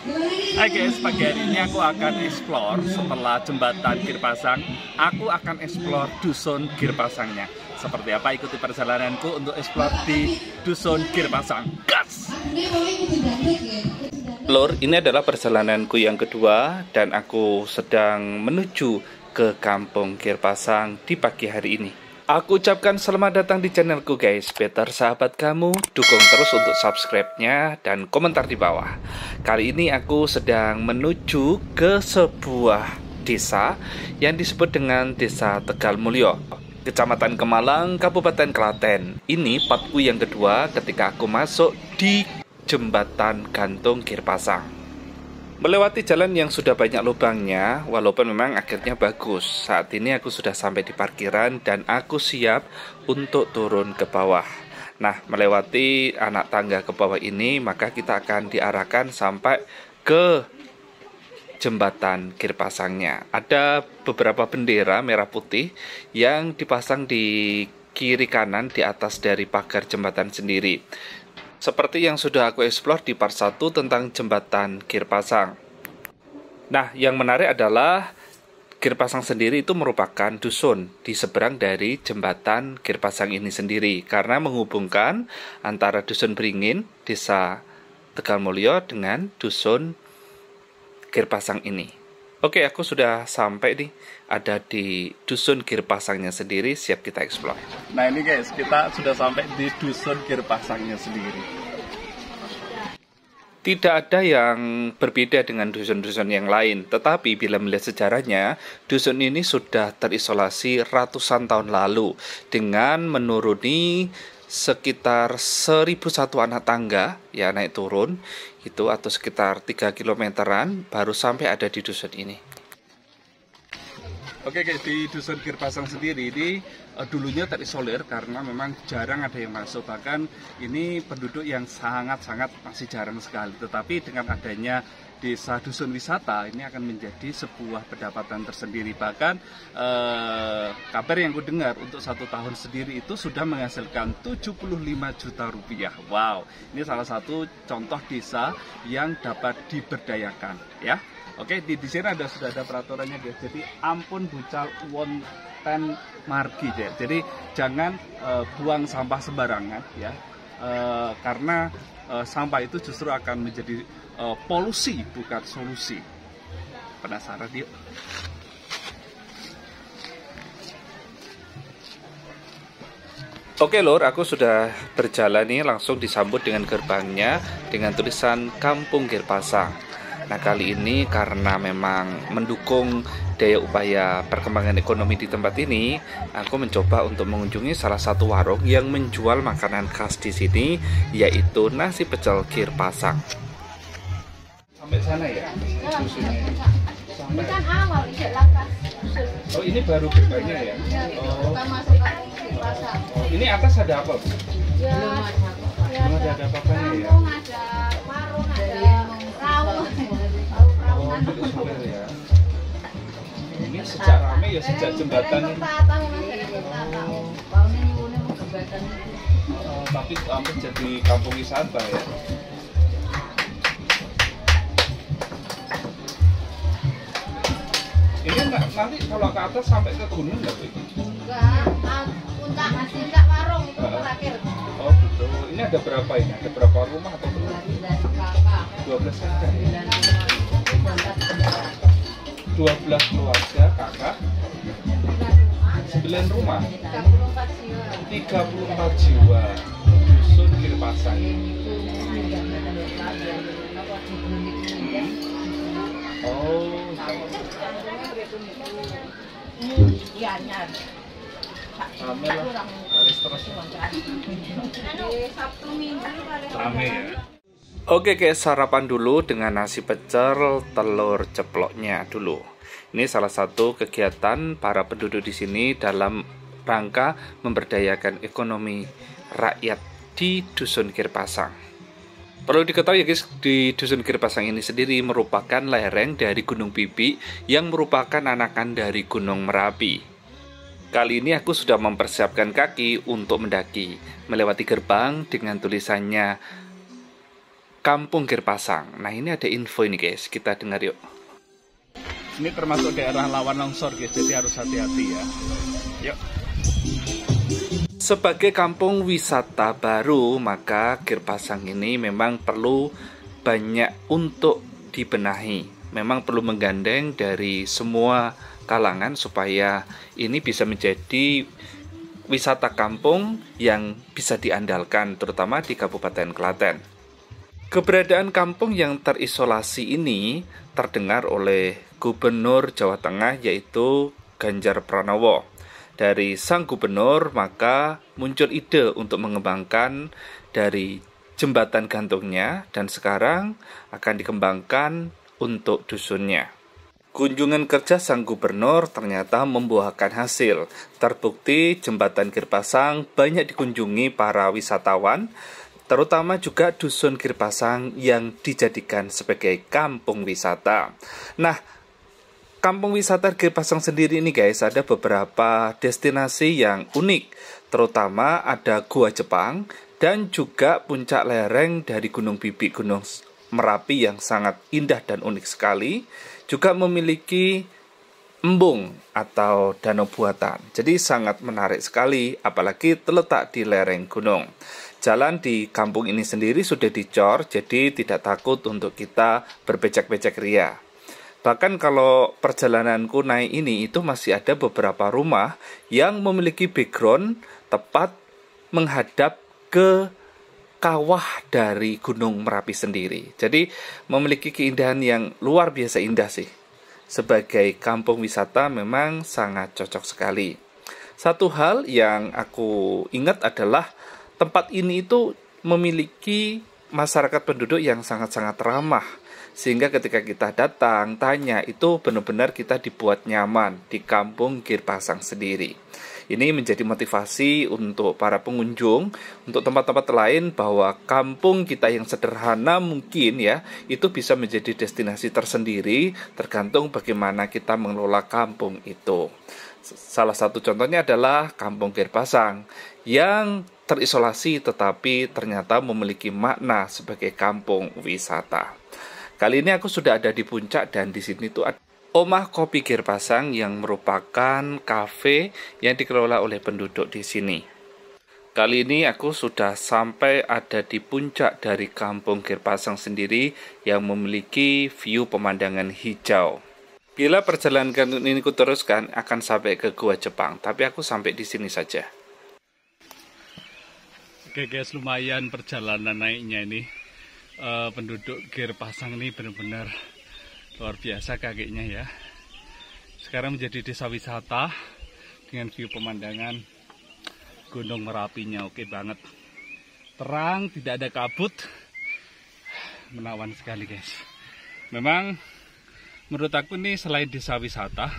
Hai guys, pagi hari ini aku akan explore setelah jembatan Girpasang. Aku akan explore dusun Girpasangnya. Seperti apa, ikuti perjalananku untuk explore di dusun Girpasang. Gas! Lur, ini adalah perjalananku yang kedua dan aku sedang menuju ke kampung Girpasang di pagi hari ini. Aku ucapkan selamat datang di channelku guys. Better sahabat kamu, dukung terus untuk subscribe-nya dan komentar di bawah. Kali ini aku sedang menuju ke sebuah desa yang disebut dengan Desa Tegal Mulyo, Kecamatan Kemalang, Kabupaten Klaten. Ini partku yang kedua ketika aku masuk di jembatan gantung Girpasang. Melewati jalan yang sudah banyak lubangnya, walaupun memang akhirnya bagus. Saat ini aku sudah sampai di parkiran dan aku siap untuk turun ke bawah. Nah, melewati anak tangga ke bawah ini, maka kita akan diarahkan sampai ke jembatan Girpasangnya. Ada beberapa bendera merah putih yang dipasang di kiri kanan di atas dari pagar jembatan sendiri. Seperti yang sudah aku explore di part 1 tentang jembatan Girpasang. Nah, yang menarik adalah Girpasang sendiri itu merupakan dusun di seberang dari jembatan Girpasang ini sendiri, karena menghubungkan antara dusun Beringin, Desa Tegal Mulyo dengan dusun Girpasang ini. Oke, aku sudah sampai nih, ada di dusun Girpasangnya sendiri, siap kita explore. Nah ini guys, kita sudah sampai di dusun Girpasangnya sendiri. Tidak ada yang berbeda dengan dusun-dusun yang lain, tetapi bila melihat sejarahnya, dusun ini sudah terisolasi ratusan tahun lalu dengan menuruni sekitar 1001 anak tangga, ya naik turun itu, atau sekitar 3 kilometeran baru sampai ada di dusun ini. Oke guys, di dusun Girpasang sendiri ini dulunya terisolir karena memang jarang ada yang masuk. Bahkan ini penduduk yang sangat-sangat masih jarang sekali. Tetapi dengan adanya desa dusun wisata ini akan menjadi sebuah pendapatan tersendiri. Bahkan kabar yang ku dengar untuk 1 tahun sendiri itu sudah menghasilkan 75 juta rupiah. Wow, ini salah satu contoh desa yang dapat diberdayakan ya. Oke, di sini sudah ada peraturannya guys. Jadi ampun bucal wonten margi ya. Jadi jangan buang sampah sembarangan ya. Karena sampah itu justru akan menjadi polusi bukan solusi. Penasaran yuk? Oke lor, aku sudah berjalan nih, langsung disambut dengan gerbangnya dengan tulisan Kampung Girpasang. Nah kali ini karena memang mendukung daya upaya perkembangan ekonomi di tempat ini, aku mencoba untuk mengunjungi salah satu warung yang menjual makanan khas di sini, yaitu nasi pecel Girpasang. Sampai sana ya? Ini kan awal, oh ini baru gerbangnya ya? Oh. Ini atas ada apa? Ya, belum ada apa-apanya ya? Ada warung, ada rawon. Ya. Ini sejak rame ya, sejak jembatan. Tapi hampir jadi kampung wisata ya. Ini nanti kalau ke atas sampai ke gunung nggak Bu? Enggak, puncak warung itu terakhir. Oh gitu. Ini ada berapa ini? Ada berapa rumah atau berapa? 12 kakak. 12 keluarga kakak. 9 rumah. 34 jiwa. Dusun Girpasang. Oh. Iya, Sabtu Minggu rame ya. Oke guys, sarapan dulu dengan nasi pecel telur ceploknya dulu. Ini salah satu kegiatan para penduduk di sini dalam rangka memberdayakan ekonomi rakyat di dusun Girpasang. Perlu diketahui ya guys, di dusun Girpasang ini sendiri merupakan lereng dari Gunung Bibi yang merupakan anakan dari Gunung Merapi. Kali ini aku sudah mempersiapkan kaki untuk mendaki, melewati gerbang dengan tulisannya Kampung Girpasang. Nah, ini ada info ini guys, kita dengar yuk. Ini termasuk daerah rawan longsor guys, jadi harus hati-hati ya. Yuk. Sebagai kampung wisata baru, maka Girpasang ini memang perlu banyak untuk dibenahi. Memang perlu menggandeng dari semua kalangan supaya ini bisa menjadi wisata kampung yang bisa diandalkan, terutama di Kabupaten Klaten. Keberadaan kampung yang terisolasi ini terdengar oleh Gubernur Jawa Tengah, yaitu Ganjar Pranowo. Dari sang gubernur, maka muncul ide untuk mengembangkan dari jembatan gantungnya, dan sekarang akan dikembangkan untuk dusunnya. Kunjungan kerja sang gubernur ternyata membuahkan hasil. Terbukti jembatan Girpasang banyak dikunjungi para wisatawan, terutama juga dusun Girpasang yang dijadikan sebagai kampung wisata. Nah, kampung wisata Girpasang sendiri ini guys, ada beberapa destinasi yang unik. Terutama ada Gua Jepang dan juga puncak lereng dari Gunung Bibi, Gunung Merapi yang sangat indah dan unik sekali. Juga memiliki embung atau danau buatan. Jadi sangat menarik sekali, apalagi terletak di lereng gunung. Jalan di kampung ini sendiri sudah dicor, jadi tidak takut untuk kita berbecak-becak ria. Bahkan kalau perjalananku naik ini, itu masih ada beberapa rumah yang memiliki background tepat menghadap ke kawah dari Gunung Merapi sendiri. Jadi memiliki keindahan yang luar biasa indah sih. Sebagai kampung wisata memang sangat cocok sekali. Satu hal yang aku ingat adalah tempat ini itu memiliki masyarakat penduduk yang sangat-sangat ramah. Sehingga ketika kita datang, tanya, itu benar-benar kita dibuat nyaman di kampung Girpasang sendiri. Ini menjadi motivasi untuk para pengunjung, untuk tempat-tempat lain, bahwa kampung kita yang sederhana mungkin ya, itu bisa menjadi destinasi tersendiri, tergantung bagaimana kita mengelola kampung itu. Salah satu contohnya adalah Kampung Girpasang, yang terisolasi tetapi ternyata memiliki makna sebagai kampung wisata. Kali ini aku sudah ada di puncak, dan di sini tuh ada Omah Kopi Girpasang yang merupakan kafe yang dikelola oleh penduduk di sini. Kali ini aku sudah sampai ada di puncak dari Kampung Girpasang sendiri yang memiliki view pemandangan hijau. Bila perjalanan ini kuteruskan akan sampai ke Gua Jepang, tapi aku sampai di sini saja. Oke guys, lumayan perjalanan naiknya ini. Penduduk Girpasang ini benar-benar luar biasa kakinya ya. Sekarang menjadi desa wisata dengan view pemandangan Gunung Merapinya. Oke banget. Terang, tidak ada kabut. Menawan sekali guys. Memang menurut aku ini selain desa wisata,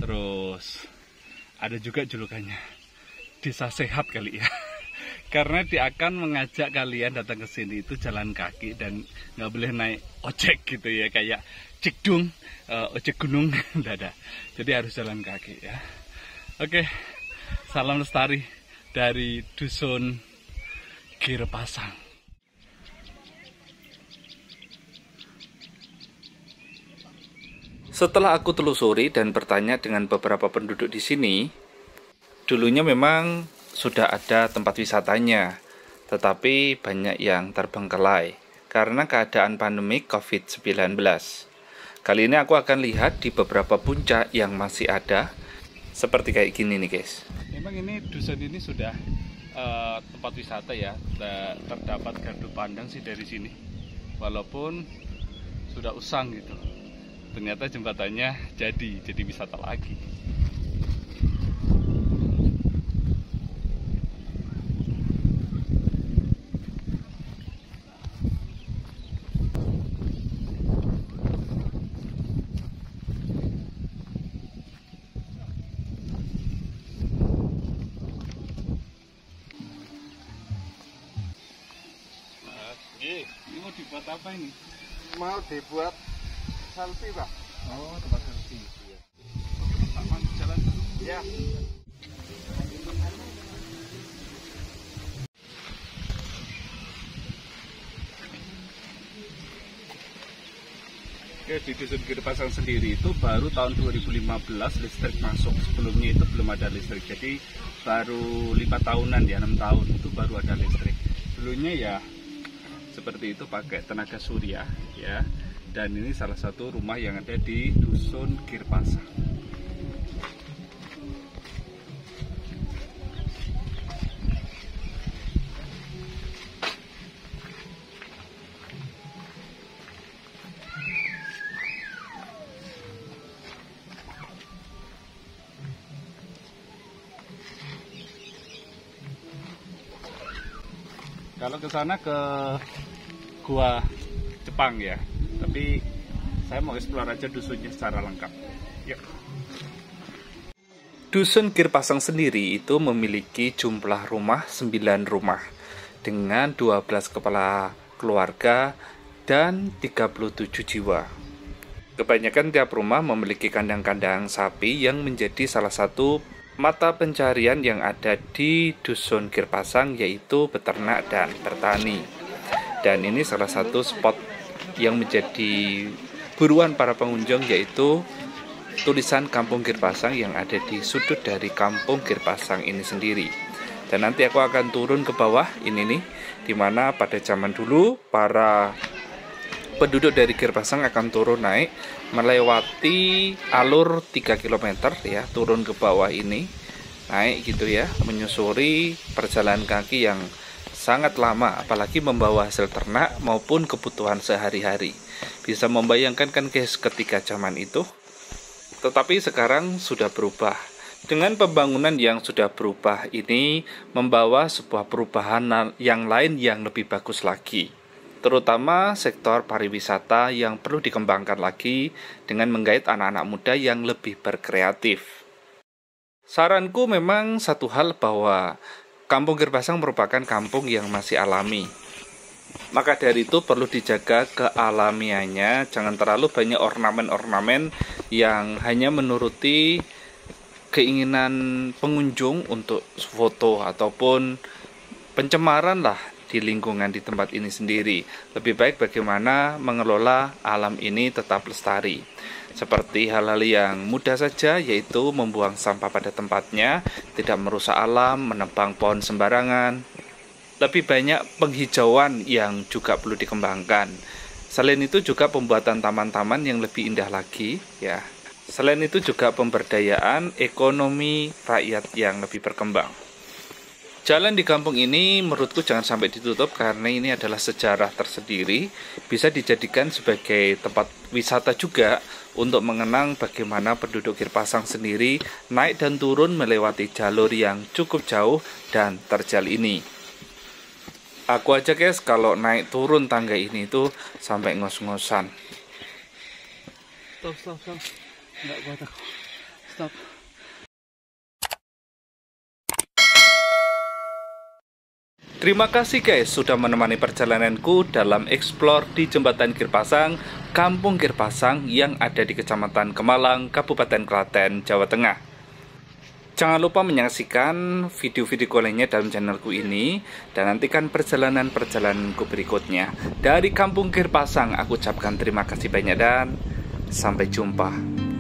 terus ada juga julukannya desa sehat kali ya. Karena dia akan mengajak kalian datang ke sini itu jalan kaki dan nggak boleh naik ojek gitu ya, kayak cekdung, ojek gunung, nggak ada. Jadi harus jalan kaki ya. Oke, salam lestari dari dusun Girpasang. Setelah aku telusuri dan bertanya dengan beberapa penduduk di sini, dulunya memang sudah ada tempat wisatanya, tetapi banyak yang terbengkelai karena keadaan pandemi COVID-19. Kali ini aku akan lihat di beberapa puncak yang masih ada, seperti kayak gini nih guys. Memang ini dusun ini sudah tempat wisata ya, terdapat gardu pandang sih dari sini. Walaupun sudah usang gitu, ternyata jembatannya jadi wisata lagi. Ini mau dibuat apa ini? Mau dibuat selfie, Pak. Oh, tempat selfie. Iya. Taman jalan dulu. Ya. Ya, di Dusun Girpasang sendiri itu baru tahun 2015 listrik masuk. Sebelumnya itu belum ada listrik. Jadi baru 5 tahunan ya, 6 tahun itu baru ada listrik. Dulunya ya seperti itu pakai tenaga surya ya. Dan ini salah satu rumah yang ada di Dusun Girpasang. Kalau ke sana ke Gua Jepang ya, tapi saya mau eksplor aja dusunnya secara lengkap. Yuk. Dusun Girpasang sendiri itu memiliki jumlah rumah 9 rumah dengan 12 kepala keluarga dan 37 jiwa. Kebanyakan tiap rumah memiliki kandang-kandang sapi yang menjadi salah satu mata pencarian yang ada di Dusun Girpasang, yaitu beternak dan bertani. Dan ini salah satu spot yang menjadi buruan para pengunjung, yaitu tulisan Kampung Girpasang yang ada di sudut dari Kampung Girpasang ini sendiri. Dan nanti aku akan turun ke bawah ini nih, dimana pada zaman dulu para penduduk dari Girpasang akan turun naik melewati alur 3 km ya, turun ke bawah ini, naik gitu ya, menyusuri perjalanan kaki yang sangat lama, apalagi membawa hasil ternak maupun kebutuhan sehari-hari. Bisa membayangkan kan guys ketika zaman itu. Tetapi sekarang sudah berubah. Dengan pembangunan yang sudah berubah ini membawa sebuah perubahan yang lain yang lebih bagus lagi, terutama sektor pariwisata yang perlu dikembangkan lagi dengan menggait anak-anak muda yang lebih berkreatif. Saranku memang satu hal, bahwa Kampung Girpasang merupakan kampung yang masih alami. Maka dari itu perlu dijaga kealamiannya, jangan terlalu banyak ornamen-ornamen yang hanya menuruti keinginan pengunjung untuk foto ataupun pencemaran lah di lingkungan di tempat ini sendiri. Lebih baik bagaimana mengelola alam ini tetap lestari. Seperti hal-hal yang mudah saja, yaitu membuang sampah pada tempatnya, tidak merusak alam, menebang pohon sembarangan. Lebih banyak penghijauan yang juga perlu dikembangkan. Selain itu juga pembuatan taman-taman yang lebih indah lagi ya. Selain itu juga pemberdayaan ekonomi rakyat yang lebih berkembang. Jalan di kampung ini menurutku jangan sampai ditutup, karena ini adalah sejarah tersendiri, bisa dijadikan sebagai tempat wisata juga untuk mengenang bagaimana penduduk Girpasang sendiri naik dan turun melewati jalur yang cukup jauh dan terjal ini. Aku aja guys kalau naik turun tangga ini tuh sampai ngos-ngosan. Stop. Enggak kuat aku. Stop. Terima kasih guys sudah menemani perjalananku dalam eksplor di Jembatan Girpasang, Kampung Girpasang yang ada di Kecamatan Kemalang, Kabupaten Klaten, Jawa Tengah. Jangan lupa menyaksikan video-video lainnya dalam channelku ini, dan nantikan perjalanan-perjalananku berikutnya. Dari Kampung Girpasang aku ucapkan terima kasih banyak dan sampai jumpa.